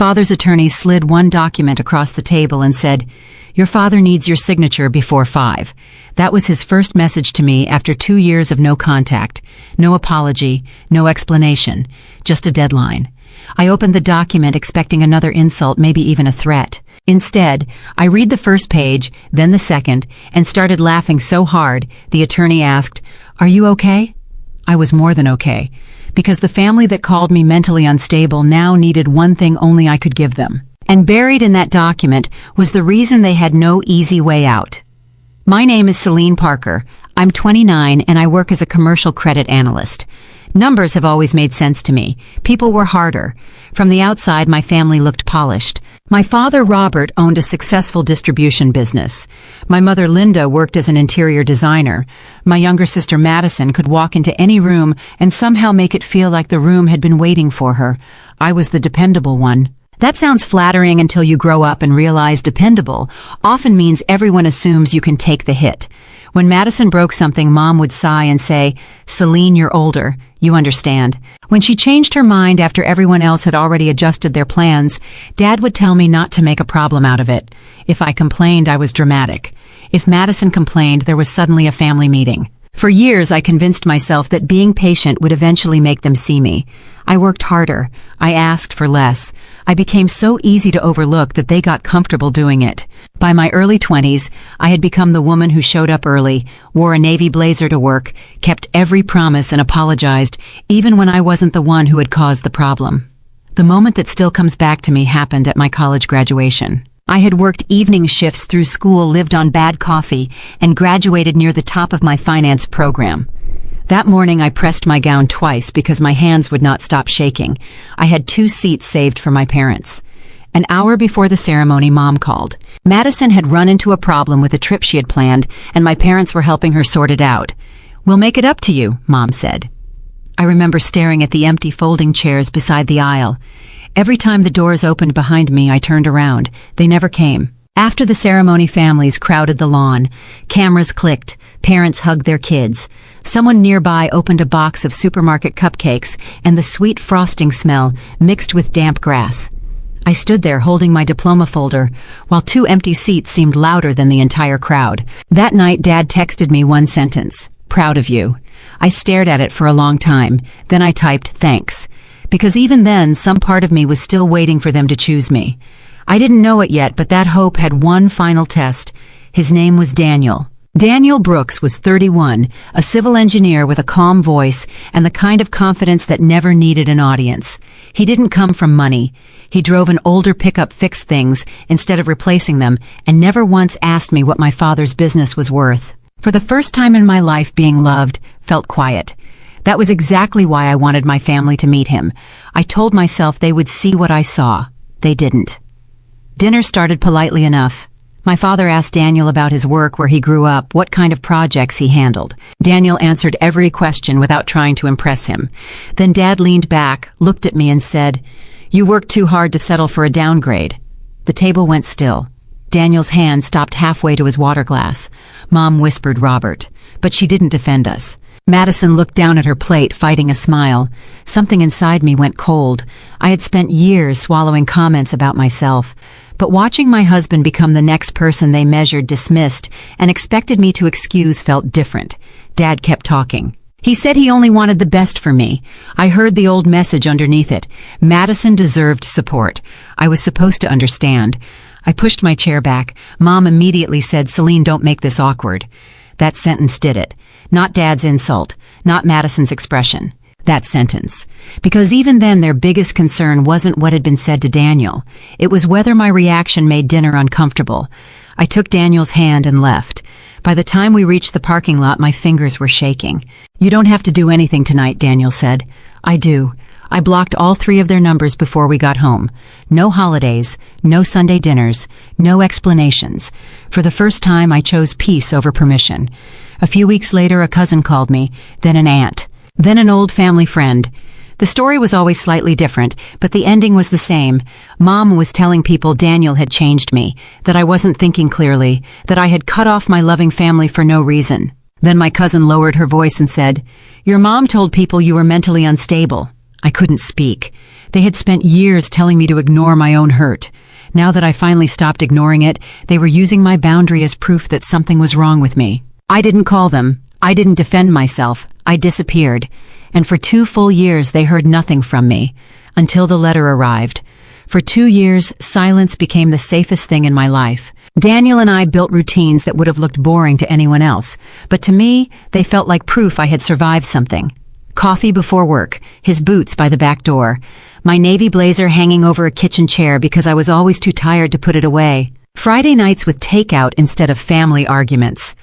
Father's attorney slid one document across the table and said, "Your father needs your signature before 5. That was his first message to me after 2 years of no contact, no apology, no explanation, just a deadline. I opened the document expecting another insult, maybe even a threat. Instead, I read the first page, then the second, and started laughing so hard, the attorney asked, "Are you okay?" I was more than okay, because the family that called me mentally unstable now needed one thing only I could give them. And buried in that document was the reason they had no easy way out. My name is Selene Parker. I'm 29 and I work as a commercial credit analyst. Numbers have always made sense to me. People were harder. From the outside, my family looked polished. My father, Robert, owned a successful distribution business. My mother, Linda, worked as an interior designer. My younger sister, Madison, could walk into any room and somehow make it feel like the room had been waiting for her. I was the dependable one. That sounds flattering until you grow up and realize dependable often means everyone assumes you can take the hit. When Madison broke something, Mom would sigh and say, "Selene, you're older. You understand." When she changed her mind after everyone else had already adjusted their plans, Dad would tell me not to make a problem out of it. If I complained, I was dramatic. If Madison complained, there was suddenly a family meeting. For years, I convinced myself that being patient would eventually make them see me. I worked harder. I asked for less. I became so easy to overlook that they got comfortable doing it. By my early 20s, I had become the woman who showed up early, wore a navy blazer to work, kept every promise and apologized, even when I wasn't the one who had caused the problem. The moment that still comes back to me happened at my college graduation. I had worked evening shifts through school, lived on bad coffee, and graduated near the top of my finance program. That morning I pressed my gown twice because my hands would not stop shaking. I had 2 seats saved for my parents. An hour before the ceremony, Mom called. Madison had run into a problem with a trip she had planned, and my parents were helping her sort it out. "We'll make it up to you," Mom said. I remember staring at the empty folding chairs beside the aisle. Every time the doors opened behind me, I turned around. They never came. After the ceremony, families crowded the lawn. Cameras clicked. Parents hugged their kids. Someone nearby opened a box of supermarket cupcakes, and the sweet frosting smell mixed with damp grass. I stood there holding my diploma folder, while 2 empty seats seemed louder than the entire crowd. That night, Dad texted me one sentence, "Proud of you." I stared at it for a long time. Then I typed, "Thanks." Because even then, some part of me was still waiting for them to choose me. I didn't know it yet, but that hope had one final test. His name was Daniel. Daniel Brooks was 31, a civil engineer with a calm voice and the kind of confidence that never needed an audience. He didn't come from money. He drove an older pickup, fixed things instead of replacing them, and never once asked me what my father's business was worth. For the first time in my life, being loved felt quiet. That was exactly why I wanted my family to meet him. I told myself they would see what I saw. They didn't. Dinner started politely enough. My father asked Daniel about his work, where he grew up, what kind of projects he handled. Daniel answered every question without trying to impress him. Then Dad leaned back, looked at me and said, "You worked too hard to settle for a downgrade." The table went still. Daniel's hand stopped halfway to his water glass. Mom whispered Robert, but she didn't defend us. Madison looked down at her plate, fighting a smile. Something inside me went cold. I had spent years swallowing comments about myself, but watching my husband become the next person they measured, dismissed, and expected me to excuse felt different. Dad kept talking. He said he only wanted the best for me. I heard the old message underneath it. Madison deserved support. I was supposed to understand. I pushed my chair back. Mom immediately said, "Selene, don't make this awkward." That sentence did it. Not Dad's insult, not Madison's expression. That sentence. Because even then, their biggest concern wasn't what had been said to Daniel. It was whether my reaction made dinner uncomfortable. I took Daniel's hand and left. By the time we reached the parking lot, my fingers were shaking. "You don't have to do anything tonight," Daniel said. "I do." I blocked all 3 of their numbers before we got home. No holidays, no Sunday dinners, no explanations. For the first time, I chose peace over permission. A few weeks later, a cousin called me, then an aunt, then an old family friend. The story was always slightly different, but the ending was the same. Mom was telling people Daniel had changed me, that I wasn't thinking clearly, that I had cut off my loving family for no reason. Then my cousin lowered her voice and said, "Your mom told people you were mentally unstable." I couldn't speak. They had spent years telling me to ignore my own hurt. Now that I finally stopped ignoring it, they were using my boundary as proof that something was wrong with me. I didn't call them. I didn't defend myself. I disappeared. And for 2 full years they heard nothing from me, until the letter arrived. For 2 years, silence became the safest thing in my life. Daniel and I built routines that would have looked boring to anyone else, but to me, they felt like proof I had survived something. Coffee before work, his boots by the back door, my navy blazer hanging over a kitchen chair because I was always too tired to put it away. Friday nights with takeout instead of family arguments.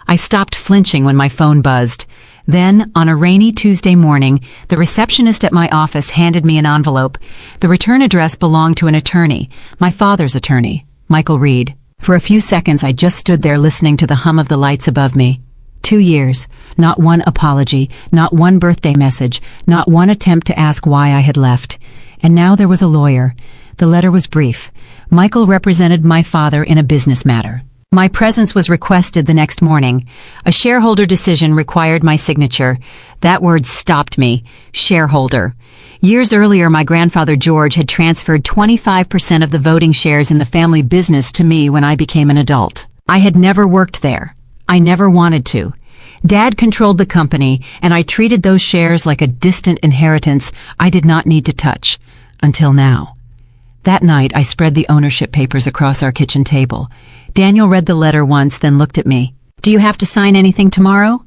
I stopped flinching when my phone buzzed. Then, on a rainy Tuesday morning, the receptionist at my office handed me an envelope. The return address belonged to an attorney, my father's attorney, Michael Reed. For a few seconds, I just stood there listening to the hum of the lights above me. 2 years, not one apology, not one birthday message, not one attempt to ask why I had left. And now there was a lawyer. The letter was brief. Michael represented my father in a business matter. My presence was requested the next morning. A shareholder decision required my signature. That word stopped me. Shareholder. Years earlier, my grandfather George had transferred 25% of the voting shares in the family business to me when I became an adult. I had never worked there. I never wanted to. Dad controlled the company, and I treated those shares like a distant inheritance I did not need to touch. Until now. That night, I spread the ownership papers across our kitchen table. Daniel read the letter once, then looked at me. "Do you have to sign anything tomorrow?"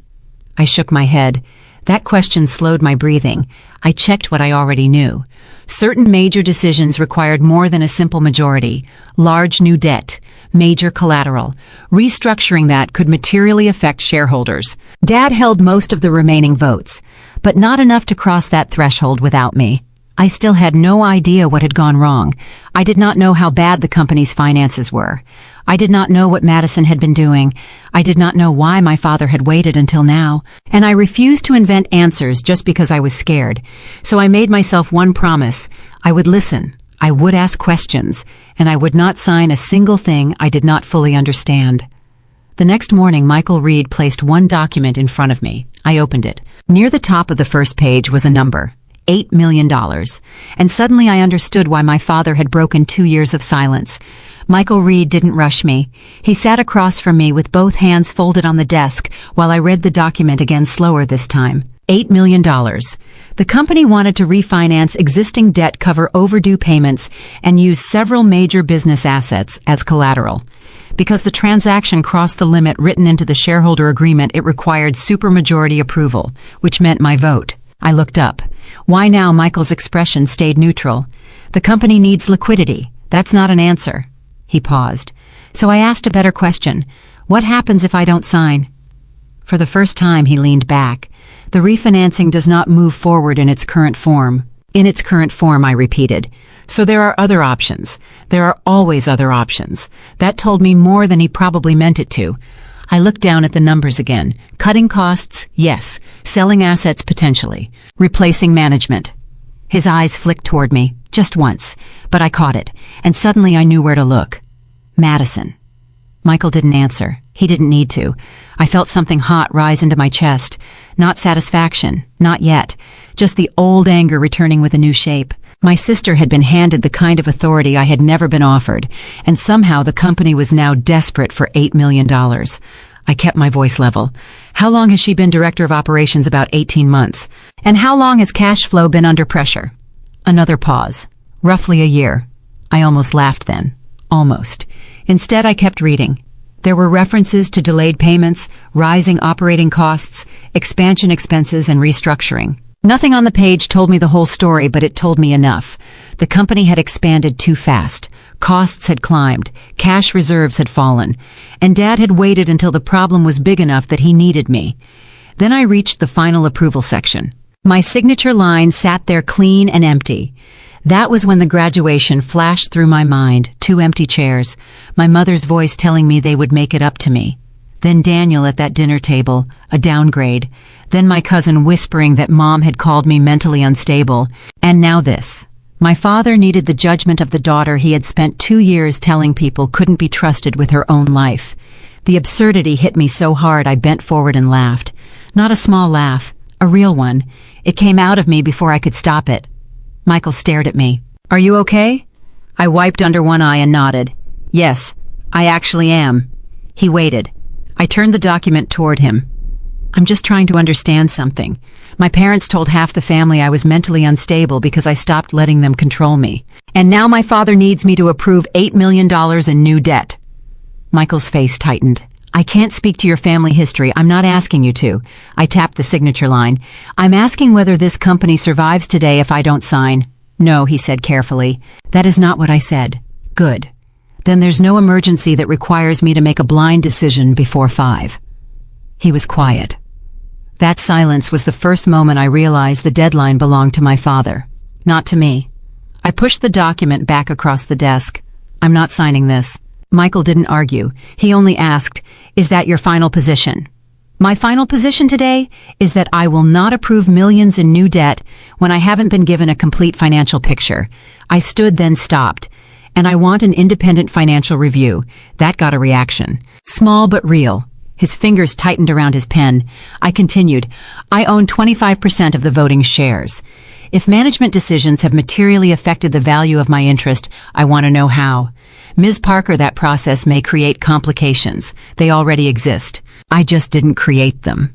I shook my head. That question slowed my breathing. I checked what I already knew. Certain major decisions required more than a simple majority. Large new debt, major collateral. Restructuring that could materially affect shareholders. Dad held most of the remaining votes, but not enough to cross that threshold without me. I still had no idea what had gone wrong. I did not know how bad the company's finances were. I did not know what Madison had been doing. I did not know why my father had waited until now. And I refused to invent answers just because I was scared. So I made myself one promise. I would listen. I would ask questions. And I would not sign a single thing I did not fully understand. The next morning, Michael Reed placed one document in front of me. I opened it. Near the top of the first page was a number. $8 million. And suddenly I understood why my father had broken 2 years of silence. Michael Reed didn't rush me. He sat across from me with both hands folded on the desk while I read the document again, slower this time. $8 million. The company wanted to refinance existing debt, cover overdue payments, and use several major business assets as collateral. Because the transaction crossed the limit written into the shareholder agreement, it required supermajority approval, which meant my vote. I looked up. Why now? Michael's expression stayed neutral. The company needs liquidity. That's not an answer. He paused. So I asked a better question. What happens if I don't sign? For the first time, he leaned back. The refinancing does not move forward in its current form. In its current form, I repeated. So there are other options. There are always other options. That told me more than he probably meant it to. I looked down at the numbers again. Cutting costs, yes. Selling assets, potentially. Replacing management. His eyes flicked toward me, just once, but I caught it, and suddenly I knew where to look. Madison. Michael didn't answer. He didn't need to. I felt something hot rise into my chest. Not satisfaction, not yet. Just the old anger returning with a new shape. My sister had been handed the kind of authority I had never been offered, and somehow the company was now desperate for $8 million. I kept my voice level. How long has she been director of operations? About 18 months. And how long has cash flow been under pressure? Another pause. Roughly a year. I almost laughed then. Almost. Instead, I kept reading. There were references to delayed payments, rising operating costs, expansion expenses, and restructuring. Nothing on the page told me the whole story, but it told me enough. The company had expanded too fast. Costs had climbed. Cash reserves had fallen. And Dad had waited until the problem was big enough that he needed me. Then I reached the final approval section. My signature line sat there clean and empty. That was when the graduation flashed through my mind. 2 empty chairs. My mother's voice telling me they would make it up to me. Then Daniel at that dinner table, a downgrade. Then my cousin whispering that Mom had called me mentally unstable. And now this. My father needed the judgment of the daughter he had spent 2 years telling people couldn't be trusted with her own life. The absurdity hit me so hard I bent forward and laughed. Not a small laugh, a real one. It came out of me before I could stop it. Michael stared at me. "Are you okay?" I wiped under one eye and nodded. "Yes, I actually am." He waited. I turned the document toward him. "I'm just trying to understand something. My parents told half the family I was mentally unstable because I stopped letting them control me. And now my father needs me to approve $8 million in new debt." Michael's face tightened. "I can't speak to your family history. I'm not asking you to." I tapped the signature line. "I'm asking whether this company survives today if I don't sign." "No," he said carefully. "That is not what I said." "Good. Then there's no emergency that requires me to make a blind decision before 5. He was quiet. That silence was the first moment I realized the deadline belonged to my father, not to me. I pushed the document back across the desk. "I'm not signing this." Michael didn't argue. He only asked, "Is that your final position?" "My final position today is that I will not approve millions in new debt when I haven't been given a complete financial picture." I stood, then stopped. "And I want an independent financial review." That got a reaction. Small but real. His fingers tightened around his pen. I continued, "I own 25% of the voting shares. If management decisions have materially affected the value of my interest, I want to know how. Ms. Parker, that process may create complications. They already exist. I just didn't create them."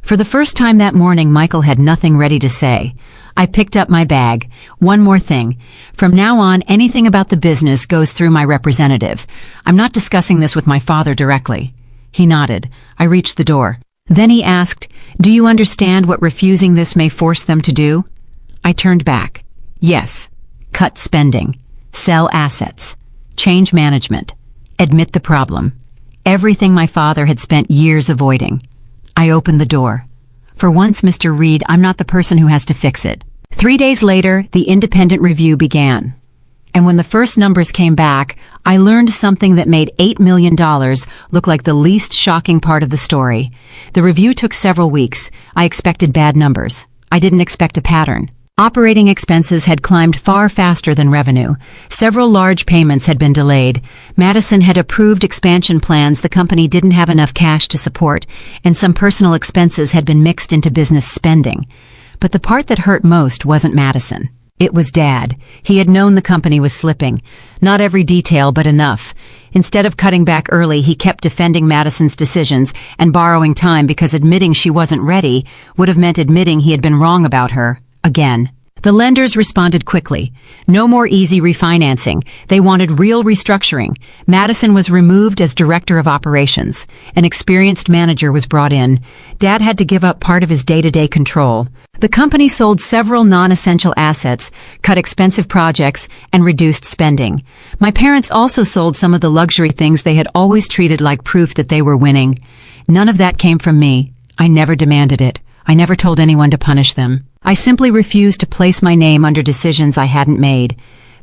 For the first time that morning, Michael had nothing ready to say. I picked up my bag. "One more thing. From now on, anything about the business goes through my representative. I'm not discussing this with my father directly." He nodded. I reached the door. Then he asked, "Do you understand what refusing this may force them to do?" I turned back. "Yes. Cut spending. Sell assets. Change management. Admit the problem. Everything my father had spent years avoiding." I opened the door. "For once, Mr. Reed, I'm not the person who has to fix it." 3 days later, the independent review began. And when the first numbers came back, I learned something that made $8 million look like the least shocking part of the story. The review took several weeks. I expected bad numbers. I didn't expect a pattern. Operating expenses had climbed far faster than revenue. Several large payments had been delayed. Madison had approved expansion plans the company didn't have enough cash to support, and some personal expenses had been mixed into business spending. But the part that hurt most wasn't Madison. It was Dad. He had known the company was slipping. Not every detail, but enough. Instead of cutting back early, he kept defending Madison's decisions and borrowing time because admitting she wasn't ready would have meant admitting he had been wrong about her. Again. The lenders responded quickly. No more easy refinancing. They wanted real restructuring. Madison was removed as director of operations. An experienced manager was brought in. Dad had to give up part of his day-to-day control. The company sold several non-essential assets, cut expensive projects, and reduced spending. My parents also sold some of the luxury things they had always treated like proof that they were winning. None of that came from me. I never demanded it. I never told anyone to punish them. I simply refused to place my name under decisions I hadn't made.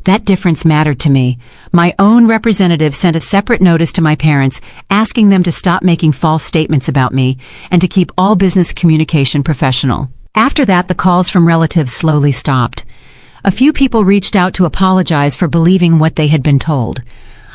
That difference mattered to me. My own representative sent a separate notice to my parents asking them to stop making false statements about me and to keep all business communication professional. After that, the calls from relatives slowly stopped. A few people reached out to apologize for believing what they had been told.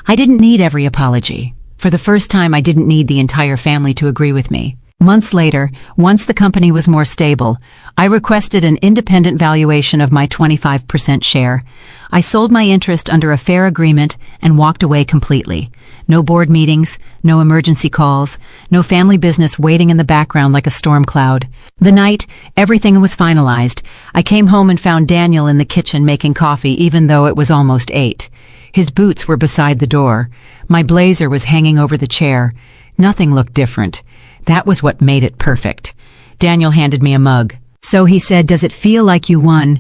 I didn't need every apology. For the first time, I didn't need the entire family to agree with me. Months later, once the company was more stable, I requested an independent valuation of my 25% share. I sold my interest under a fair agreement and walked away completely. No board meetings, no emergency calls, no family business waiting in the background like a storm cloud. The night everything was finalized, I came home and found Daniel in the kitchen making coffee even though it was almost 8. His boots were beside the door. My blazer was hanging over the chair. Nothing looked different. That was what made it perfect. Daniel handed me a mug. "So," he said, "does it feel like you won?"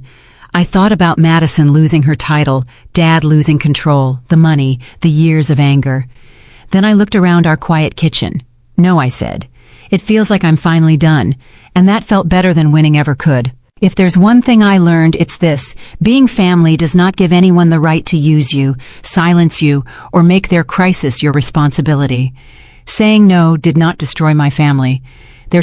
I thought about Madison losing her title, Dad losing control, the money, the years of anger. Then I looked around our quiet kitchen. "No," I said. "It feels like I'm finally done." And that felt better than winning ever could. If there's one thing I learned, it's this. Being family does not give anyone the right to use you, silence you, or make their crisis your responsibility. Saying no did not destroy my family. Their